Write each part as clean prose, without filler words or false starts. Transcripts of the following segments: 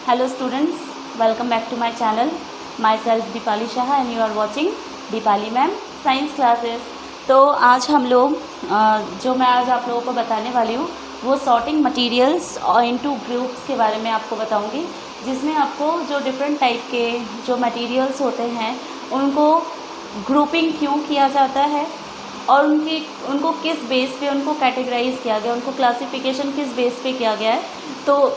Hello students, welcome back to my channel. Myself Deepali Shah and you are watching Deepali Ma'am Science Classes. तो आज हम लोग जो मैं आज आप लोगों को बताने वाली हूँ वो सॉर्टिंग मटेरियल्स और इनटू ग्रुप्स के बारे में आपको बताऊँगी, जिसमें आपको जो डिफरेंट टाइप के जो मटेरियल्स होते हैं उनको ग्रुपिंग क्यों किया जाता है और उनको किस बेस पे उनको कैटेगराइज किया गया, उनको क्लासिफिकेशन किस बेस पे किया गया है। तो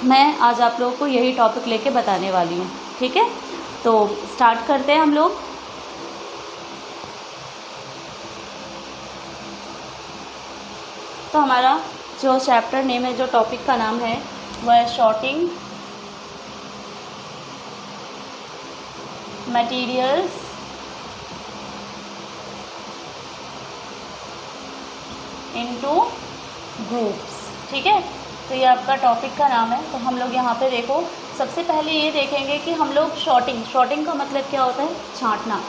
मैं आज आप लोगों को यही टॉपिक लेके बताने वाली हूँ। ठीक है, तो स्टार्ट करते हैं हम लोग। तो हमारा जो चैप्टर नेम है, जो टॉपिक का नाम है वह है सॉर्टिंग मटेरियल्स इनटू ग्रुप्स। ठीक है, तो ये आपका टॉपिक का नाम है। तो हम लोग यहाँ पे देखो, सबसे पहले ये देखेंगे कि हम लोग शॉर्टिंग का मतलब क्या होता है, छांटना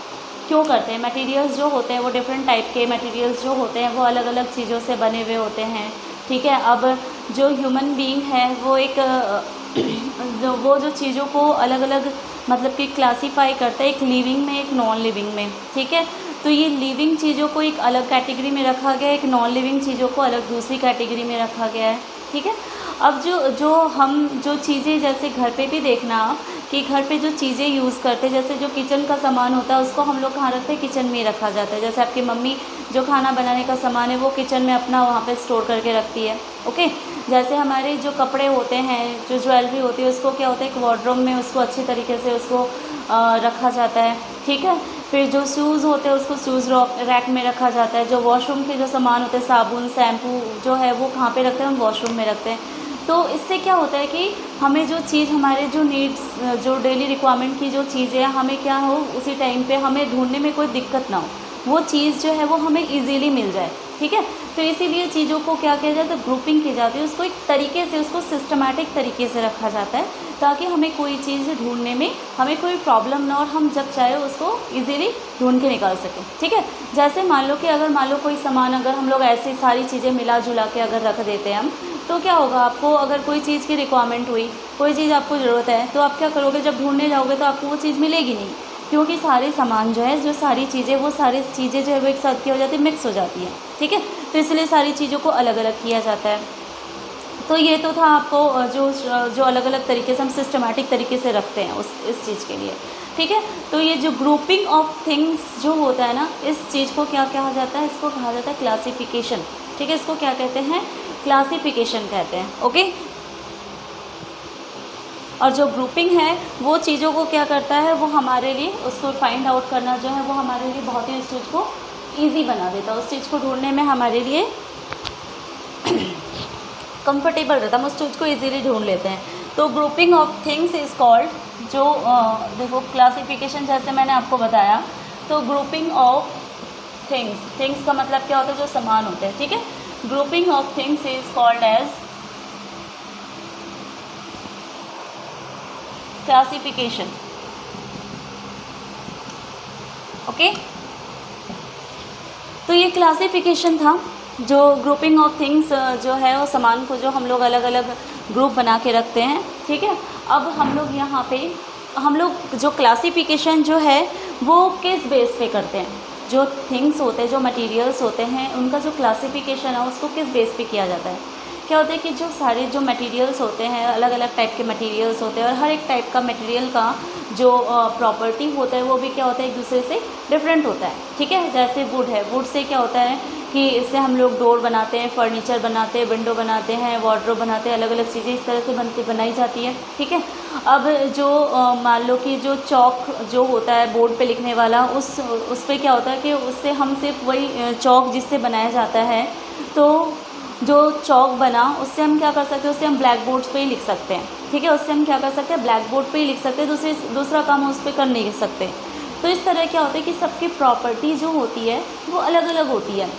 क्यों करते हैं। मटेरियल्स जो होते हैं वो डिफरेंट टाइप के मटेरियल्स जो होते हैं वो अलग अलग चीज़ों से बने हुए होते हैं। ठीक है, अब जो ह्यूमन बीइंग है वो एक जो चीज़ों को अलग अलग मतलब कि क्लासीफाई करता है, एक लिविंग में एक नॉन लिविंग में। ठीक है, तो ये लिविंग चीज़ों को एक अलग कैटेगरी में रखा गया है, एक नॉन लिविंग चीज़ों को अलग दूसरी कैटेगरी में रखा गया है। ठीक है, अब जो चीज़ें जैसे घर पे भी देखना कि घर पे जो चीज़ें यूज़ करते हैं, जैसे जो किचन का सामान होता है उसको हम लोग कहाँ रखते हैं, किचन में ही रखा जाता है। जैसे आपकी मम्मी जो खाना बनाने का सामान है वो किचन में अपना वहाँ पे स्टोर करके रखती है। ओके, जैसे हमारे जो कपड़े होते हैं, जो ज्वेलरी होती है, उसको क्या होता है, एक वार्डरोब में उसको अच्छी तरीके से उसको रखा जाता है। ठीक है, फिर जो शूज़ होते हैं उसको शूज़ रैक में रखा जाता है। जो वॉशरूम के जो सामान होते हैं, साबुन शैम्पू जो है वो कहाँ पे रखते हैं, हम वॉशरूम में रखते हैं। तो इससे क्या होता है कि हमें जो चीज़ हमारे जो नीड्स, जो डेली रिक्वायरमेंट की जो चीज़ें हैं, हमें क्या हो उसी टाइम पे हमें ढूंढने में कोई दिक्कत ना हो, वो चीज़ जो है वो हमें इजीली मिल जाए। ठीक है, तो इसीलिए चीज़ों को क्या किया जाता है, ग्रुपिंग की जाती है। उसको एक तरीके से, उसको सिस्टमैटिक तरीके से रखा जाता है ताकि हमें कोई चीज़ ढूंढने में हमें कोई प्रॉब्लम ना, और हम जब चाहे उसको इजीली ढूंढ के निकाल सकें। ठीक है, जैसे मान लो कोई सामान अगर हम लोग ऐसी सारी चीज़ें मिला जुला के अगर रख देते हैं हम, तो क्या होगा, आपको अगर कोई चीज़ की रिक्वायरमेंट हुई, कोई चीज़ आपको ज़रूरत है, तो आप क्या करोगे, जब ढूंढने जाओगे तो आपको वो चीज़ मिलेगी नहीं, क्योंकि सारे सामान जो है, जो सारी चीज़ें जो है वो एक साथ क्या हो जाती है, मिक्स हो जाती है। ठीक है, तो इसलिए सारी चीज़ों को अलग अलग किया जाता है। तो ये तो था आपको जो अलग अलग तरीके से हम सिस्टमैटिक तरीके से रखते हैं इस चीज़ के लिए। ठीक है, तो ये जो ग्रुपिंग ऑफ थिंग्स जो होता है ना, इस चीज़ को क्या कहा जाता है, इसको कहा जाता है क्लासिफिकेशन। ठीक है, इसको क्या कहते हैं, क्लासिफिकेशन कहते हैं। ओके, और जो ग्रुपिंग है वो चीज़ों को क्या करता है, वो हमारे लिए उसको फाइंड आउट करना जो है वो हमारे लिए बहुत ही उस चीज़ को ईजी बना देता है, उस चीज़ को ढूंढने में हमारे लिए कंफर्टेबल रहता है, हम उस चीज़ को इजीली ढूंढ लेते हैं। तो grouping of things is called, जो देखो क्लासिफिकेशन जैसे मैंने आपको बताया, तो ग्रुपिंग ऑफ थिंग्स का मतलब क्या होता है, जो सामान होते हैं। ठीक है, grouping of things is called as classification. Okay, तो ये क्लासिफिकेशन था, जो ग्रुपिंग ऑफ थिंग्स जो है वो सामान को जो हम लोग अलग अलग ग्रुप बना के रखते हैं। ठीक है, अब हम लोग यहाँ पे जो क्लासिफिकेशन जो है वो किस बेस पे करते हैं, जो थिंग्स होते हैं, जो मटेरियल्स होते हैं, उनका जो क्लासिफिकेशन है उसको किस बेस पे किया जाता है। क्या होता है कि जो सारे जो मटेरियल्स होते हैं, अलग अलग टाइप के मटेरियल्स होते हैं, और हर एक टाइप का मटेरियल का जो प्रॉपर्टी होता है वो भी क्या होता है, एक दूसरे से डिफरेंट होता है। ठीक है, जैसे वुड है, वुड से क्या होता है कि इससे हम लोग डोर बनाते हैं, फर्नीचर बनाते हैं, विंडो बनाते हैं, वार्डरोब बनाते हैं, अलग अलग चीज़ें इस तरह से बनाई जाती है। ठीक है, अब जो मान लो कि जो चौक जो होता है बोर्ड पे लिखने वाला, उस पर क्या होता है कि उससे हम सिर्फ वही चौक जिससे बनाया जाता है, तो जो चौक बना उससे हम क्या कर सकते हैं, उससे हम ब्लैक बोर्ड्स पे ही लिख सकते हैं। ठीक है, उससे हम क्या कर सकते हैं, ब्लैक बोर्ड पे ही लिख सकते हैं, दूसरा काम उस पर कर नहीं सकते। तो इस तरह क्या होता है कि सबकी प्रॉपर्टी जो होती है वो अलग अलग होती है।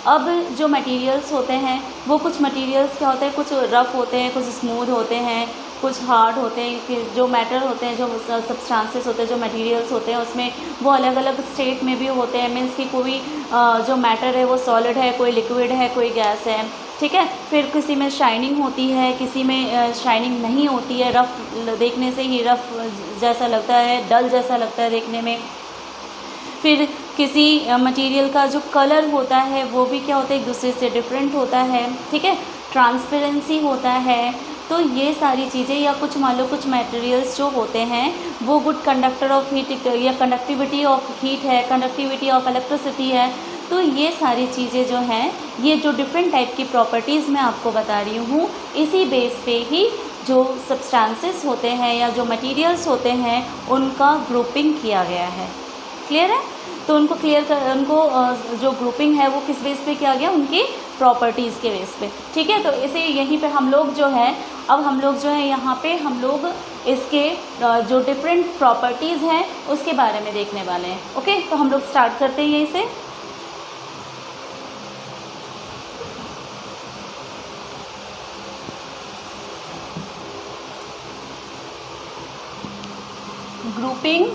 अब जो मटेरियल्स होते हैं वो कुछ मटेरियल्स क्या होते हैं, कुछ रफ़ होते हैं, कुछ स्मूथ होते हैं, कुछ हार्ड होते हैं। कि जो मैटर होते हैं, जो सब्सटेंसेस होते हैं, जो मटेरियल्स होते हैं, उसमें वो अलग अलग स्टेट में भी होते हैं। मीन्स कि कोई जो मैटर है वो सॉलिड है, कोई लिक्विड है, कोई गैस है। ठीक है। फिर किसी में शाइनिंग होती है, किसी में शाइनिंग नहीं होती है, रफ़ देखने से ही रफ़ जैसा लगता है, डल जैसा लगता है देखने में। फिर किसी मटेरियल का जो कलर होता है वो भी क्या होता है, एक दूसरे से डिफरेंट होता है, ठीक है। ट्रांसपेरेंसी होता है। तो ये सारी चीज़ें, या कुछ मान लो कुछ मटेरियल्स जो होते हैं वो गुड कंडक्टर ऑफ हीट या कंडक्टिविटी ऑफ हीट है, कंडक्टिविटी ऑफ इलेक्ट्रिसिटी है। तो ये सारी चीज़ें जो हैं, ये जो डिफरेंट टाइप की प्रॉपर्टीज़ मैं आपको बता रही हूँ, इसी बेस पे ही जो सब्सटेंसेस होते हैं या जो मटेरियल्स होते हैं उनका ग्रुपिंग किया गया है। क्लियर है? तो उनको जो ग्रुपिंग है वो किस बेस पे किया गया, उनकी प्रॉपर्टीज़ के बेस पे, ठीक है। तो इसे यहीं पे हम लोग जो है, अब हम लोग जो है यहाँ पे हम लोग इसके जो डिफरेंट प्रॉपर्टीज़ हैं उसके बारे में देखने वाले हैं। ओके, तो हम लोग स्टार्ट करते हैं यहीं से। Grouping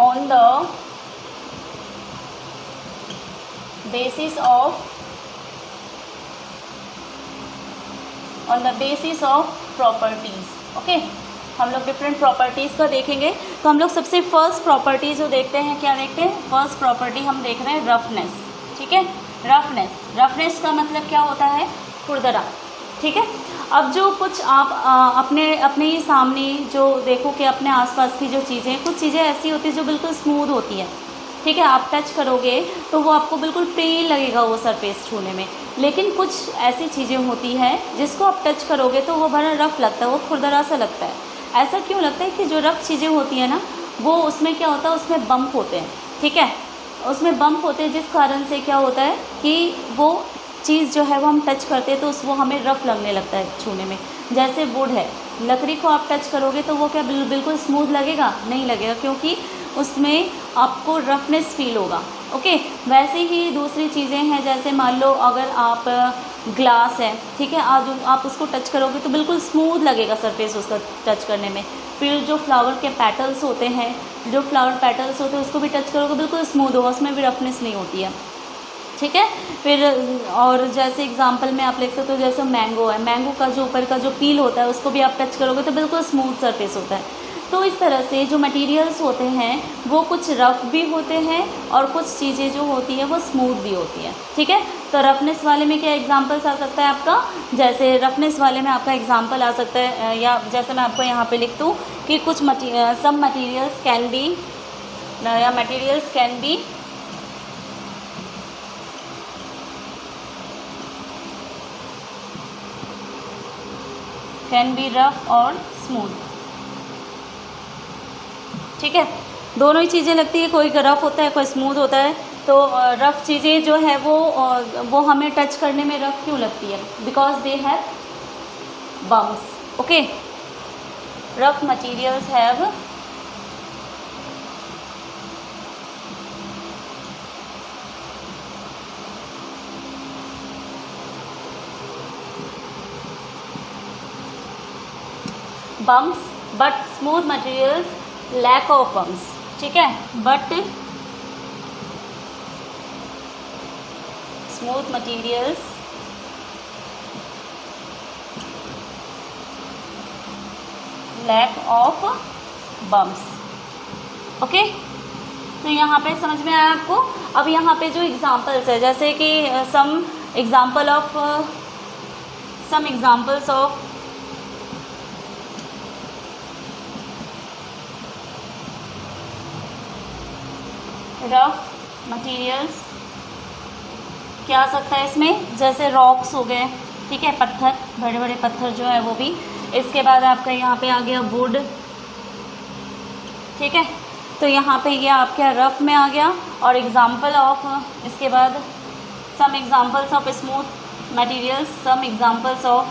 on the basis of properties। Okay, हम लोग डिफरेंट प्रॉपर्टीज़ का देखेंगे। तो हम लोग सबसे फर्स्ट प्रॉपर्टी जो देखते हैं, क्या देखते हैं, फर्स्ट प्रॉपर्टी हम देख रहे हैं रफनेस, ठीक है। रफनेस का मतलब क्या होता है, खुरदरा, ठीक है। अब जो कुछ आप अपने ही सामने जो देखो कि अपने आसपास की जो चीज़ें, कुछ चीज़ें ऐसी होती हैं जो बिल्कुल स्मूथ होती हैं, ठीक है। आप टच करोगे तो वो आपको बिल्कुल प्लेन लगेगा वो सरफेस छूने में। लेकिन कुछ ऐसी चीज़ें होती हैं जिसको आप टच करोगे तो वो बड़ा रफ़ लगता है, वो खुरदरा सा लगता है। ऐसा क्यों लगता है कि जो रफ़ चीज़ें होती हैं ना, वो उसमें क्या होता है, उसमें बम्प होते हैं, ठीक है। उसमें बम्प होते हैं जिस कारण से क्या होता है कि वो चीज़ जो है वो हम टच करते हैं तो वो हमें रफ़ लगने लगता है छूने में। जैसे वुड है, लकड़ी को आप टच करोगे तो वो क्या बिल्कुल स्मूथ लगेगा, नहीं लगेगा, क्योंकि उसमें आपको रफनेस फील होगा। ओके, वैसे ही दूसरी चीज़ें हैं, जैसे मान लो अगर आप ग्लास है, ठीक है, आप उसको टच करोगे तो बिल्कुल स्मूथ लगेगा सरफेस उसका टच करने में। फिर जो फ्लावर के पेटल्स होते हैं, उसको भी टच करोगे बिल्कुल स्मूथ होगा, उसमें भी रफनेस नहीं होती है, ठीक है। फिर और जैसे एग्जांपल में आप लिख सकते हो, जैसे मैंगो है, मैंगो का जो ऊपर का जो पील होता है उसको भी आप टच करोगे तो बिल्कुल स्मूथ सरफेस होता है। तो इस तरह से जो मटेरियल्स होते हैं वो कुछ रफ़ भी होते हैं और कुछ चीज़ें जो होती हैं वो स्मूथ भी होती हैं, ठीक है। तो रफनेस वाले में क्या एग्जांपल्स आ सकता है आपका, जैसे रफनेस वाले में आपका एग्जांपल आ सकता है, या जैसे मैं आपको यहाँ पे लिख दूँ कि कुछ some materials can be rough और स्मूथ, ठीक है। दोनों ही चीज़ें लगती है, कोई रफ़ होता है कोई स्मूथ होता है। तो रफ़ चीज़ें जो है वो हमें टच करने में रफ़ क्यों लगती है, because they have bumps. Okay, rough materials have bumps but smooth materials lack of bumps, ठीक है। but smooth materials lack of bumps। Okay, तो यहाँ पे समझ में आया आपको। अब यहाँ पे जो एग्जांपल्स है, जैसे कि some examples of rough materials क्या आ सकता है इसमें, जैसे रॉक्स हो गए, ठीक है, पत्थर, बड़े बड़े पत्थर जो है वो भी। इसके बाद आपका यहाँ पे आ गया वुड, ठीक है। तो यहाँ पे ये आपका रफ में आ गया। और एग्जांपल ऑफ, इसके बाद some examples of smooth materials, some examples of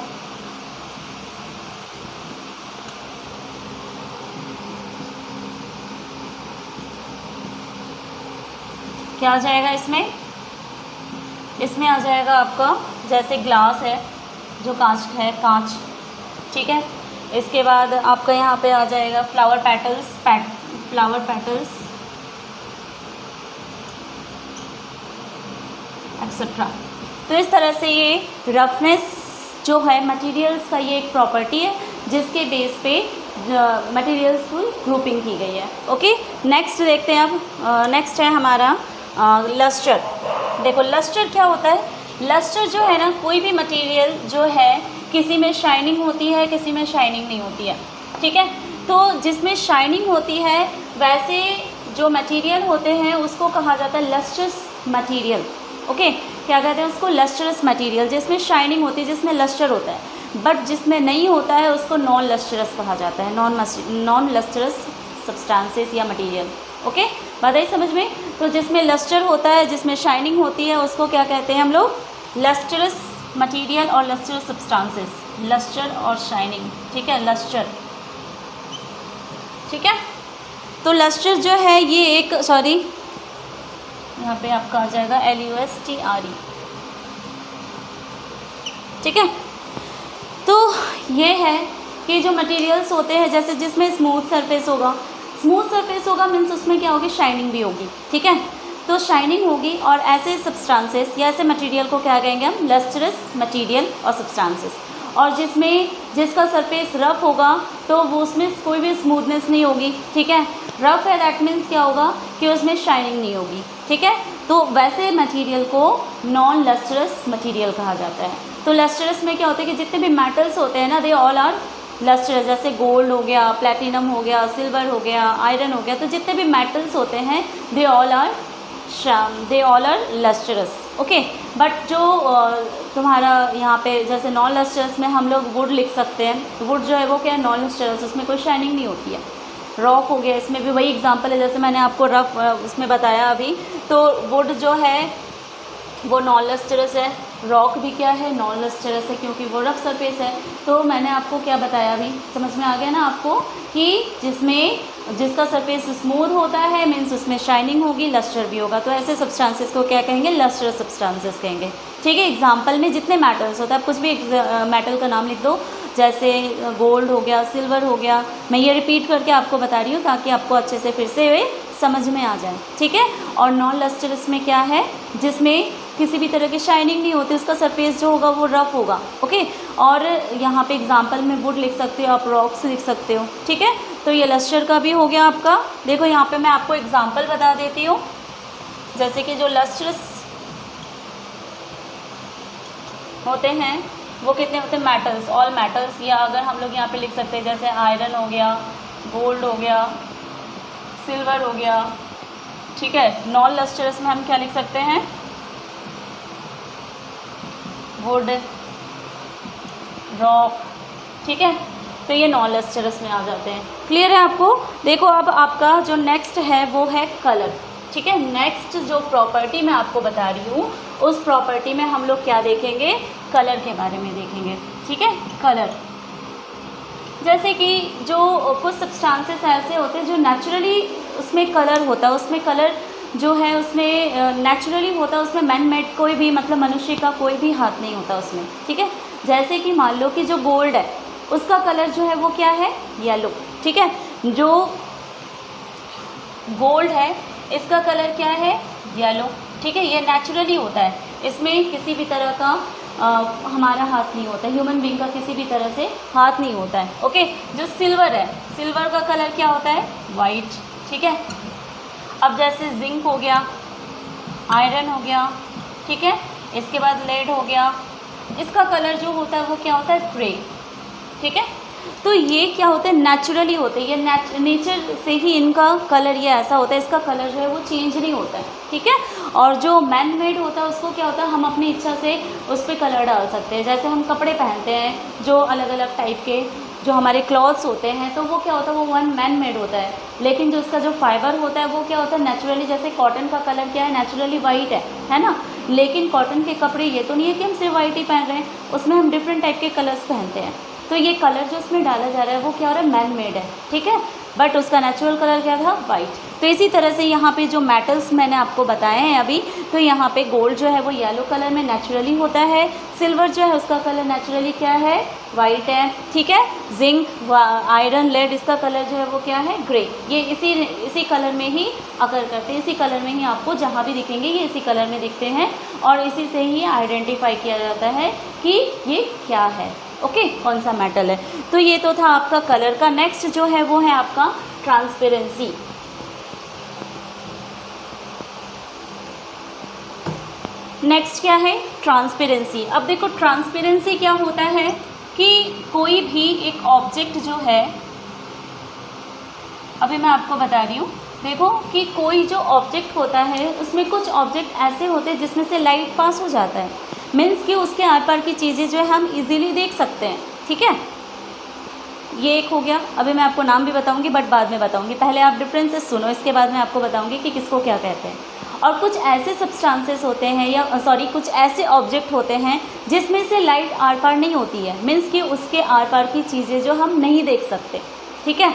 क्या आ जाएगा इसमें आ जाएगा आपका, जैसे ग्लास है, जो कांच है, कांच, ठीक है। इसके बाद आपका यहाँ पे आ जाएगा फ्लावर पेटल्स, एक्सेट्रा। तो इस तरह से ये रफनेस जो है मटेरियल्स का ये एक प्रॉपर्टी है जिसके बेस पे मटेरियल्स की ग्रुपिंग की गई है। ओके, नेक्स्ट देखते हैं अब। नेक्स्ट है हमारा लस्टर। देखो लस्टर क्या होता है। लस्टर जो है ना, कोई भी मटेरियल जो है किसी में शाइनिंग होती है, किसी में शाइनिंग नहीं होती है, ठीक है। तो जिसमें शाइनिंग होती है वैसे जो मटेरियल होते हैं उसको कहा जाता है लस्ट्रस मटेरियल। ओके, क्या कहते हैं उसको? लस्ट्रस मटेरियल, जिसमें शाइनिंग होती है, जिसमें लस्टर होता है। बट जिसमें नहीं होता है उसको नॉन लस्ट्रस कहा जाता है, नॉन लस्ट्रस सब्सटेंसेस या मटेरियल। ओके, बात आई समझ में? तो जिसमें लस्टर होता है, जिसमें शाइनिंग होती है, उसको क्या कहते हैं हम लोग? लस्ट्रस मटेरियल और लस्ट्रस सब्सटेंसेस। लस्टर और शाइनिंग, ठीक है, लस्टर, ठीक है। तो लस्टर जो है ये एक, सॉरी यहाँ पे आपका आ जाएगा LUSTRE, ठीक है। तो ये है कि जो मटेरियल्स होते हैं, जैसे जिसमें स्मूथ सरफेस होगा, स्मूथ सरफेस होगा मीन्स उसमें क्या होगी? शाइनिंग भी होगी, ठीक है। तो शाइनिंग होगी और ऐसे सब्सटेंसेस या ऐसे मटेरियल को क्या कहेंगे हम? लस्ट्रस मटेरियल और सब्सटेंसेस। और जिसका सरफेस रफ़ होगा तो वो उसमें कोई भी स्मूथनेस नहीं होगी, ठीक है। रफ़ है दैट मीन्स क्या होगा कि उसमें शाइनिंग नहीं होगी, ठीक है। तो वैसे मटेरियल को नॉन लस्ट्रस मटेरियल कहा जाता है। तो लस्ट्रस में क्या होता है कि जितने भी मेटल्स होते हैं ना, दे ऑल आर लस्ट्रस। जैसे गोल्ड हो गया, प्लेटिनम हो गया, सिल्वर हो गया, आयरन हो गया, तो जितने भी मेटल्स होते हैं they all are lustrous. Okay, but जो तुम्हारा यहाँ पे जैसे नॉन लस्ट्रस में हम लोग वुड लिख सकते हैं। वुड जो है वो क्या है? नॉन लस्ट्रस, उसमें कोई शाइनिंग नहीं होती है। रॉक हो गया, इसमें भी वही एग्जांपल है जैसे मैंने आपको रफ उसमें बताया अभी। तो वुड जो है वो नॉन लस्ट्रस है, रॉक भी क्या है? नॉन लस्ट्रस है, क्योंकि वो रफ सरफेस है। तो मैंने आपको क्या बताया अभी, समझ में आ गया ना आपको, कि जिसका सरफेस स्मूथ होता है मीन्स उसमें शाइनिंग होगी, लस्टर भी होगा। तो ऐसे सब्सटेंसेस को क्या कहेंगे? लस्ट्रस सब्सटेंसेस कहेंगे, ठीक है। एग्जाम्पल में जितने मेटल्स होता है, आप कुछ भी मेटल का नाम लिख दो, जैसे गोल्ड हो गया, सिल्वर हो गया। मैं ये रिपीट करके आपको बता रही हूँ ताकि आपको अच्छे से फिर से वे समझ में आ जाए, ठीक है। और नॉन लस्ट्रस में क्या है? जिसमें किसी भी तरह की शाइनिंग नहीं होती, उसका सरफेस जो होगा वो रफ होगा। ओके, और यहाँ पे एग्जांपल में वुड लिख सकते हो आप, रॉक्स लिख सकते हो, ठीक है। तो ये लस्टर का भी हो गया आपका। देखो यहाँ पे मैं आपको एग्जांपल बता देती हूँ, जैसे कि जो लस्ट्रस होते हैं वो कितने होते हैं? Metals, all metals. या अगर हम लोग यहाँ पे लिख सकते हैं जैसे आयरन हो गया, गोल्ड हो गया, सिल्वर हो गया, ठीक है। नॉन लस्ट्रस में हम क्या लिख सकते हैं? वुड, रॉक, ठीक है। तो ये नॉन लस्ट्रस में आ जाते हैं। क्लियर है आपको? देखो अब आपका जो नेक्स्ट है वो है कलर, ठीक है। नेक्स्ट जो प्रॉपर्टी मैं आपको बता रही हूँ उस प्रॉपर्टी में हम लोग क्या देखेंगे? कलर के बारे में देखेंगे, ठीक है। कलर, जैसे कि जो कुछ सब्सटेंसेस ऐसे होते हैं जो नेचुरली उसमें कलर होता है, उसमें कलर जो है उसमें नेचुरली होता है, उसमें मैन मेड कोई भी मतलब मनुष्य का कोई भी हाथ नहीं होता उसमें, ठीक है। जैसे कि मान लो कि जो गोल्ड है उसका कलर जो है वो क्या है? येलो, ठीक है। जो गोल्ड है इसका कलर क्या है? येलो, ठीक है। ये नेचुरली होता है, इसमें किसी भी तरह का हमारा हाथ नहीं होता, ह्यूमन बीइंग का किसी भी तरह से हाथ नहीं होता है। ओके, जो सिल्वर है, सिल्वर का कलर क्या होता है? वाइट, ठीक है। अब जैसे जिंक हो गया, आयरन हो गया, ठीक है। इसके बाद लेड हो गया, इसका कलर जो होता है वो क्या होता है? ग्रे, ठीक है। तो ये क्या होता है? नेचुरली होते हैं, ये नेचर से ही इनका कलर ये ऐसा होता है, इसका कलर जो है वो चेंज नहीं होता है, ठीक है। और जो मैन मेड होता है उसको क्या होता है? हम अपनी इच्छा से उस पर कलर डाल सकते हैं। जैसे हम कपड़े पहनते हैं जो अलग अलग टाइप के जो हमारे क्लॉथ्स होते हैं, तो वो क्या होता है? वो मैन मेड होता है। लेकिन जो उसका जो फाइबर होता है वो क्या होता है? नेचुरली। जैसे कॉटन का कलर क्या है? नेचुरली वाइट है ना। लेकिन कॉटन के कपड़े ये तो नहीं है कि हम सिर्फ वाइट ही पहन रहे हैं, उसमें हम डिफरेंट टाइप के कलर्स पहनते हैं। तो ये कलर जो उसमें डाला जा रहा है वो क्या हो रहा है? मैन मेड है, ठीक है। बट उसका नेचुरल कलर क्या था, वाइट। तो इसी तरह से यहाँ पे जो मेटल्स मैंने आपको बताए हैं अभी, तो यहाँ पे गोल्ड जो है वो येलो कलर में नेचुरली होता है, सिल्वर जो है उसका कलर नेचुरली क्या है, वाइट है, ठीक है। जिंक, आयरन, लेड, इसका कलर जो है वो क्या है, ग्रे। ये इसी कलर में ही अकर करते हैं, इसी कलर में ही आपको जहाँ भी दिखेंगे ये इसी कलर में दिखते हैं और इसी से ही आइडेंटिफाई किया जाता है कि ये क्या है, ओके, कौन सा मेटल है। तो ये तो था आपका कलर का। नेक्स्ट जो है वो है आपका ट्रांसपेरेंसी। नेक्स्ट क्या है, ट्रांसपेरेंसी। अब देखो ट्रांसपेरेंसी क्या होता है कि कोई भी एक ऑब्जेक्ट जो है, अभी मैं आपको बता रही हूँ, देखो कि कोई जो ऑब्जेक्ट होता है उसमें कुछ ऑब्जेक्ट ऐसे होते हैं जिसमें से लाइट पास हो जाता है, मीन्स कि उसके आर पार की चीज़ें जो है हम इजीली देख सकते हैं, ठीक है। ये एक हो गया। अभी मैं आपको नाम भी बताऊंगी बट बाद में बताऊंगी, पहले आप डिफरेंसेस सुनो, इसके बाद मैं आपको बताऊंगी कि किसको क्या कहते हैं। और कुछ ऐसे सब्सटेंसेस होते हैं या कुछ ऐसे ऑब्जेक्ट होते हैं जिसमें से लाइट आर पार नहीं होती है, मीन्स कि उसके आर पार की चीज़ें जो हम नहीं देख सकते, ठीक है।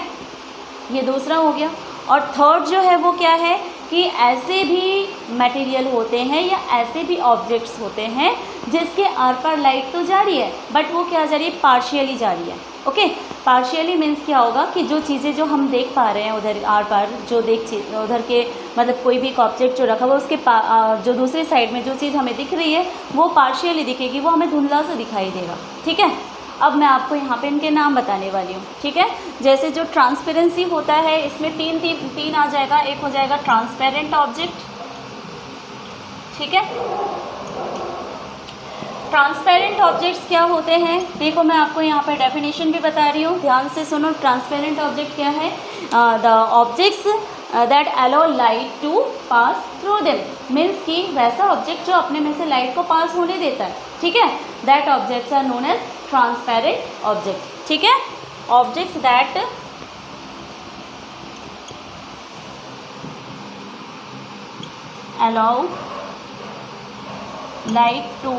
ये दूसरा हो गया। और थर्ड जो है वो क्या है कि ऐसे भी मटेरियल होते हैं या ऐसे भी ऑब्जेक्ट्स होते हैं जिसके आर पार लाइट तो जा रही है बट वो क्या जा रही है, पार्शियली जा रही है, ओके। पार्शियली मीन्स क्या होगा कि जो चीज़ें जो हम देख पा रहे हैं उधर आर पार जो उधर के मतलब कोई भी एक ऑब्जेक्ट जो रखा हुआ उसके जो दूसरी साइड में जो चीज़ हमें दिख रही है वो पार्शियली दिखेगी, वो हमें धुंधला सा दिखाई देगा, ठीक है। अब मैं आपको यहाँ पे इनके नाम बताने वाली हूँ, ठीक है। जैसे जो ट्रांसपेरेंसी होता है इसमें तीन आ जाएगा। एक हो जाएगा ट्रांसपेरेंट ऑब्जेक्ट, ठीक है। ट्रांसपेरेंट ऑब्जेक्ट्स क्या होते हैं, देखो मैं आपको यहाँ पे डेफिनेशन भी बता रही हूँ, ध्यान से सुनो। ट्रांसपेरेंट ऑब्जेक्ट क्या है, the objects that allow light to pass through them, means कि वैसा ऑब्जेक्ट जो अपने में से लाइट को पास होने देता है, ठीक है। That objects are known as transparent object, ठीक है। Objects that allow light to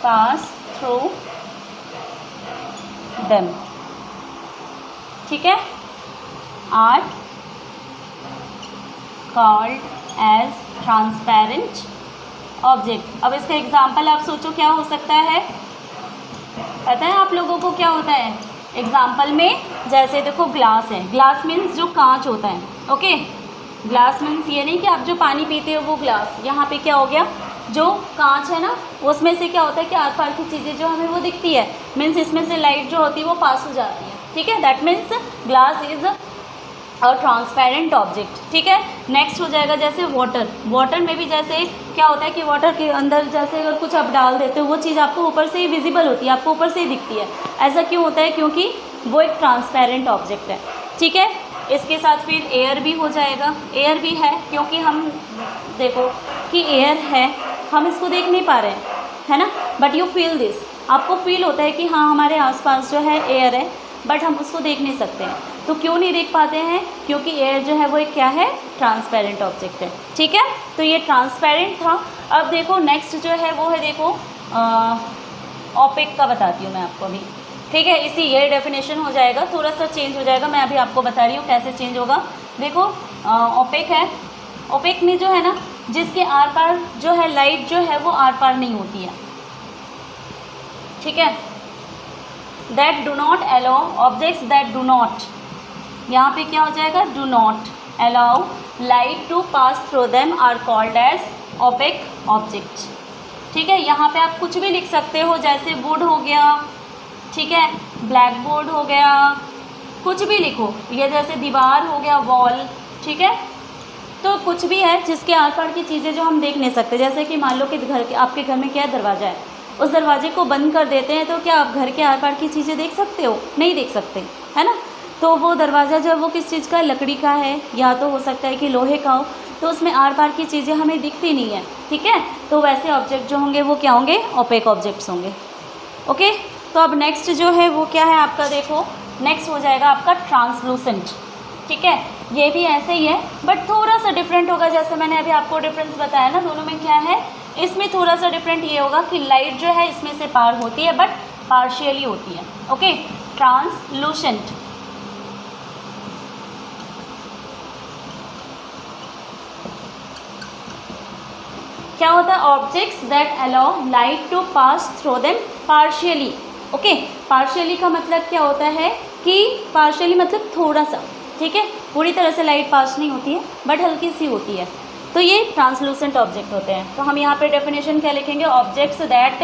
pass through them, ठीक है, are called as transparent object. अब इसका एग्जाम्पल आप सोचो क्या हो सकता है, पता है आप लोगों को क्या होता है एग्जाम्पल में, जैसे देखो ग्लास है, ग्लास मीन्स जो कांच होता है, ओके। ग्लास मीन्स ये नहीं कि आप जो पानी पीते हो वो ग्लास, यहाँ पे क्या हो गया, जो कांच है ना उसमें से क्या होता है कि आर पार की चीज़ें जो हमें वो दिखती है, मीन्स इसमें से लाइट जो होती है वो पास हो जाती है, ठीक है। दैट मीन्स ग्लास इज और ट्रांसपेरेंट ऑब्जेक्ट, ठीक है। नेक्स्ट हो जाएगा जैसे वाटर। वाटर में भी जैसे क्या होता है कि वाटर के अंदर जैसे अगर कुछ आप डाल देते हो वो चीज़ आपको ऊपर से ही विजिबल होती है, आपको ऊपर से ही दिखती है। ऐसा क्यों होता है, क्योंकि वो एक ट्रांसपेरेंट ऑब्जेक्ट है, ठीक है। इसके साथ फिर एयर भी हो जाएगा। एयर भी है क्योंकि हम देखो कि एयर है, हम इसको देख नहीं पा रहे हैं, है ना, बट यू फील दिस, आपको फील होता है कि हाँ हमारे आसपास जो है एयर है, बट हम उसको देख नहीं सकते हैं। तो क्यों नहीं देख पाते हैं, क्योंकि एयर जो है वो एक क्या है, ट्रांसपेरेंट ऑब्जेक्ट है, ठीक है। तो ये ट्रांसपेरेंट था। अब देखो नेक्स्ट जो है वो है, देखो ऑपेक का बताती हूँ मैं आपको अभी, ठीक है। इसी ये डेफिनेशन हो जाएगा, थोड़ा सा चेंज हो जाएगा, मैं अभी आपको बता रही हूँ कैसे चेंज होगा। देखो ऑपेक है, ऑपेक में जो है ना जिसके आर पार जो है लाइट जो है वो आर पार नहीं होती है, ठीक है। That do not allow objects that do not, यहाँ पे क्या हो जाएगा, do not allow light to pass through them are called as opaque object, ठीक है। यहाँ पे आप कुछ भी लिख सकते हो, जैसे वुड हो गया, ठीक है, ब्लैक बोर्ड हो गया, कुछ भी लिखो, ये जैसे दीवार हो गया, वॉल, ठीक है। तो कुछ भी है जिसके आर पार की चीज़ें जो हम देख नहीं सकते, जैसे कि मान लो कि आपके घर में क्या दरवाज़ा है, उस दरवाजे को बंद कर देते हैं तो क्या आप घर के आर पार की चीज़ें देख सकते हो, नहीं देख सकते, है ना। तो वो दरवाज़ा जो है वो किस चीज़ का है, लकड़ी का है, या तो हो सकता है कि लोहे का हो, तो उसमें आर पार की चीज़ें हमें दिखती नहीं है, ठीक है। तो वैसे ऑब्जेक्ट जो होंगे वो क्या होंगे, ओपेक ऑब्जेक्ट्स होंगे, ओके। तो अब नेक्स्ट जो है वो क्या है आपका, देखो नेक्स्ट हो जाएगा आपका ट्रांसलूसेंट, ठीक है। ये भी ऐसे ही है बट थोड़ा सा डिफरेंट होगा, जैसे मैंने अभी आपको डिफरेंस बताया ना दोनों में क्या है, इसमें थोड़ा सा डिफरेंट ये होगा कि लाइट जो है इसमें से पार होती है बट पार्शियली होती है, ओके। ट्रांसलूसेंट। क्या होता है? Objects that allow light to pass through them partially. Okay, partially का मतलब क्या होता है कि पार्शियली मतलब थोड़ा सा, ठीक है, पूरी तरह से लाइट पास नहीं होती है बट हल्की सी होती है, तो ये ट्रांसलूसेंट ऑब्जेक्ट होते हैं। तो हम यहाँ पे डेफिनेशन क्या लिखेंगे? Objects that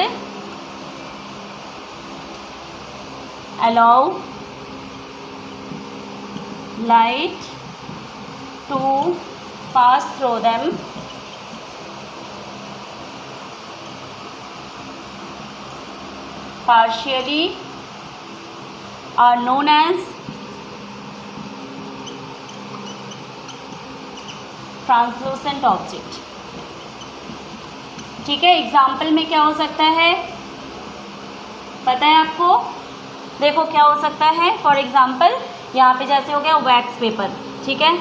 allow light to pass through them partially are known as translucent object। ठीक है, एग्जाम्पल में क्या हो सकता है पता है आपको? देखो क्या हो सकता है, फॉर एग्जाम्पल यहाँ पे जैसे हो गया वैक्स पेपर, ठीक है,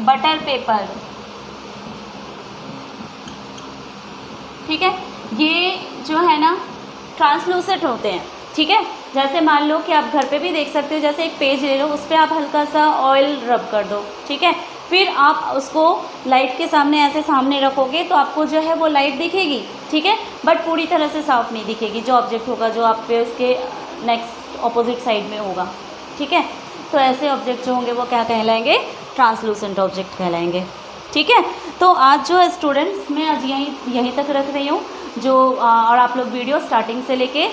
बटर पेपर, ठीक है, ये जो है ना ट्रांसलूसेंट होते हैं, ठीक है। जैसे मान लो कि आप घर पे भी देख सकते हो, जैसे एक पेज ले लो, उस पर आप हल्का सा ऑयल रब कर दो, ठीक है, फिर आप उसको लाइट के सामने ऐसे सामने रखोगे तो आपको जो है वो लाइट दिखेगी, ठीक है, बट पूरी तरह से साफ नहीं दिखेगी जो ऑब्जेक्ट होगा जो आप पे उसके नेक्स्ट ऑपोजिट साइड में होगा, ठीक है। तो ऐसे ऑब्जेक्ट जो होंगे वो क्या कहलाएंगे? ट्रांसलूसेंट ऑब्जेक्ट कहलाएंगे, ठीक है। तो आज जो है स्टूडेंट्स मैं आज यहीं तक रख रही हूँ जो और आप लोग वीडियो स्टार्टिंग से लेके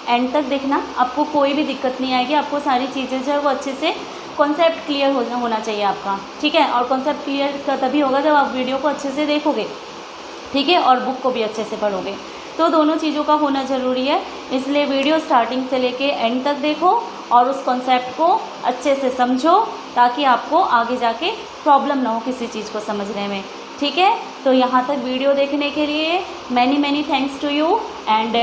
एंड तक देखना, आपको कोई भी दिक्कत नहीं आएगी, आपको सारी चीज़ें जो है वो अच्छे से कॉन्सेप्ट क्लियर होना चाहिए आपका, ठीक है। और कॉन्सेप्ट क्लियर तभी होगा जब आप वीडियो को अच्छे से देखोगे, ठीक है, और बुक को भी अच्छे से पढ़ोगे, तो दोनों चीज़ों का होना ज़रूरी है। इसलिए वीडियो स्टार्टिंग से लेके एंड तक देखो और उस कॉन्सेप्ट को अच्छे से समझो ताकि आपको आगे जाके प्रॉब्लम ना हो किसी चीज़ को समझने में, ठीक है। तो यहाँ तक वीडियो देखने के लिए many thanks to you. And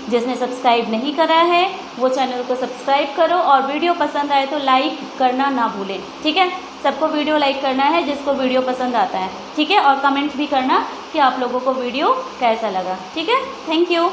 जिसने सब्सक्राइब नहीं करा है वो चैनल को सब्सक्राइब करो और वीडियो पसंद आए तो लाइक करना ना भूलें, ठीक है। सबको वीडियो लाइक करना है जिसको वीडियो पसंद आता है, ठीक है, और कमेंट भी करना कि आप लोगों को वीडियो कैसा लगा, ठीक है। Thank you.